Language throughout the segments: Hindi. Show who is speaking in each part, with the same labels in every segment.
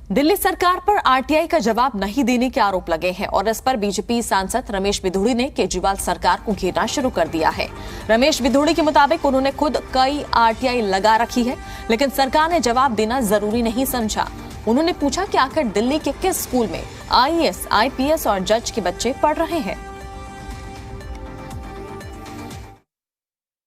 Speaker 1: दिल्ली सरकार पर आरटीआई का जवाब नहीं देने के आरोप लगे हैं और इस पर बीजेपी सांसद रमेश बिधूड़ी ने केजरीवाल सरकार को घेरना शुरू कर दिया है। रमेश बिधूड़ी के मुताबिक उन्होंने खुद कई आरटीआई लगा रखी है, लेकिन सरकार ने जवाब देना जरूरी नहीं समझा। उन्होंने पूछा कि आखिर दिल्ली के किस स्कूल में आईएएस, आईपीएस और जज के बच्चे पढ़ रहे हैं।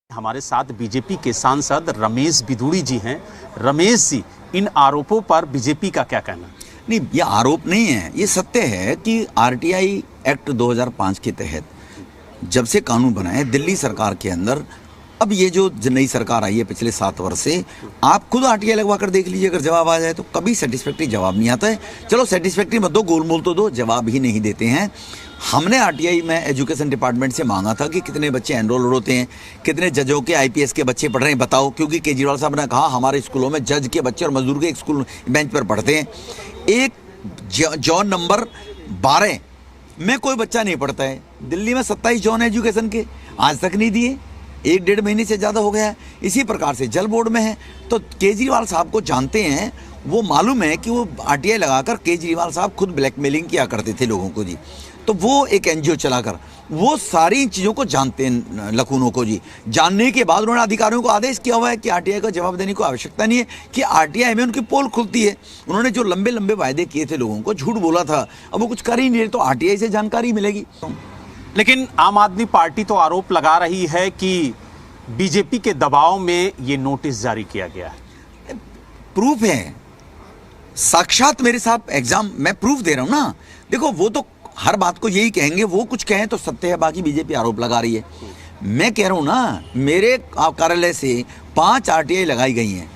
Speaker 2: हमारे साथ बीजेपी के सांसद रमेश बिधूड़ी जी हैं। रमेश जी, इन आरोपों पर बीजेपी का क्या कहना?
Speaker 3: नहीं, ये आरोप नहीं है, ये सत्य है कि आरटीआई एक्ट 2005 के तहत जब से कानून बना है दिल्ली सरकार के अंदर, अब ये जो नई सरकार आई है पिछले 7 वर्ष से, आप खुद आरटीआई लगवा कर देख लीजिए, अगर जवाब आ जाए तो कभी सेटिस्फैक्ट्री जवाब नहीं आता है। चलो सेटिस्फैक्ट्री मत दो, गोलमोल तो दो, जवाब ही नहीं देते हैं। हमने आरटीआई में एजुकेशन डिपार्टमेंट से मांगा था कि कितने बच्चे एनरोल होते हैं, कितने जजों के आईपीएस के बच्चे पढ़ रहे हैं बताओ, क्योंकि केजरीवाल साहब ने कहा हमारे स्कूलों में जज के बच्चे और मजदूर के एक स्कूल बेंच पर पढ़ते हैं। एक जोन नंबर 12 में कोई बच्चा नहीं पढ़ता है। दिल्ली में 27 जोन है एजुकेशन के, आज तक नहीं दिए, 1-1.5 महीने से ज़्यादा हो गया है। इसी प्रकार से जल बोर्ड में है। तो केजरीवाल साहब को जानते हैं, वो मालूम है कि वो आरटीआई लगाकर केजरीवाल साहब खुद ब्लैकमेलिंग किया करते थे लोगों को जी। तो वो एक एनजीओ चलाकर वो सारी चीज़ों को जानते हैं, लखूनों को जी। जानने के बाद उन्होंने अधिकारियों को आदेश किया हुआ है कि आरटीआई का जवाब देने की आवश्यकता नहीं है, कि आरटीआई में उनकी पोल खुलती है। उन्होंने जो लंबे लंबे वायदे किए थे लोगों को, झूठ बोला था, अब वो कुछ कर ही नहीं रहे, तो आरटीआई से जानकारी मिलेगी।
Speaker 2: लेकिन आम आदमी पार्टी तो आरोप लगा रही है कि बीजेपी के दबाव में ये नोटिस जारी किया गया है।
Speaker 3: प्रूफ है, साक्षात मेरे साथ एग्जाम, मैं प्रूफ दे रहा हूं ना। देखो, वो तो हर बात को यही कहेंगे, वो कुछ कहें तो सत्य है, बाकी बीजेपी आरोप लगा रही है। मैं कह रहा हूं ना, मेरे कार्यालय से 5 आरटीआई लगाई गई हैं,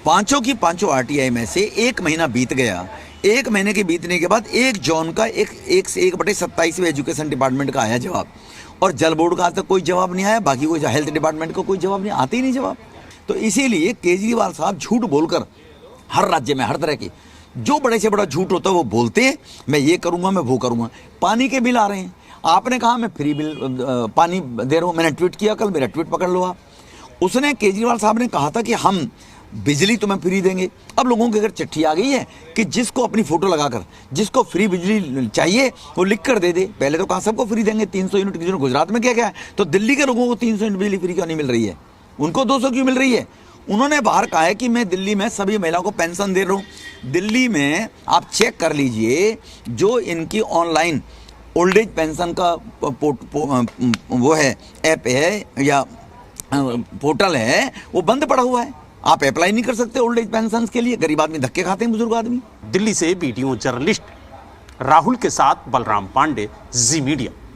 Speaker 3: पांचों की पांचों आरटीआई में से 1 महीना बीत गया। 1 महीने के बीतने के बाद एक जोन का 1/27 एजुकेशन डिपार्टमेंट का आया जवाब, और जल बोर्ड का आज तक कोई जवाब नहीं आया, बाकी कोई हेल्थ डिपार्टमेंट का कोई जवाब नहीं, आते ही नहीं जवाब। तो इसीलिए केजरीवाल साहब झूठ बोलकर हर राज्य में हर तरह की जो बड़े से बड़ा झूठ होता है वो बोलते हैं, मैं ये करूंगा, मैं वो करूंगा। पानी के बिल आ रहे हैं, आपने कहा मैं फ्री बिल पानी दे रहा हूं, मैंने ट्वीट किया कल, मेरा ट्वीट पकड़ लो आप। उसने केजरीवाल साहब ने कहा था कि हम बिजली तुम्हें फ्री देंगे। अब लोगों के घर चिट्ठी आ गई है कि जिसको अपनी फोटो लगाकर जिसको फ्री बिजली चाहिए वो लिख कर दे दे। पहले तो कहा सबको फ्री देंगे 300 यूनिट, किसी ने गुजरात में क्या क्या है, तो दिल्ली के लोगों को 300 यूनिट बिजली फ्री क्यों नहीं मिल रही है, उनको 200 क्यों मिल रही है? उन्होंने बाहर कहा है कि मैं दिल्ली में सभी महिलाओं को पेंशन दे रहा हूं। दिल्ली में आप चेक कर लीजिए, जो इनकी ऑनलाइन ओल्ड एज पेंशन का वो है, ऐप है या पोर्टल है, वो बंद पड़ा हुआ है। आप अप्लाई नहीं कर सकते ओल्ड एज पेंशन के लिए। गरीब आदमी धक्के खाते हैं, बुजुर्ग आदमी।
Speaker 2: दिल्ली से वीडियो जर्नलिस्ट राहुल के साथ बलराम पांडे, जी मीडिया।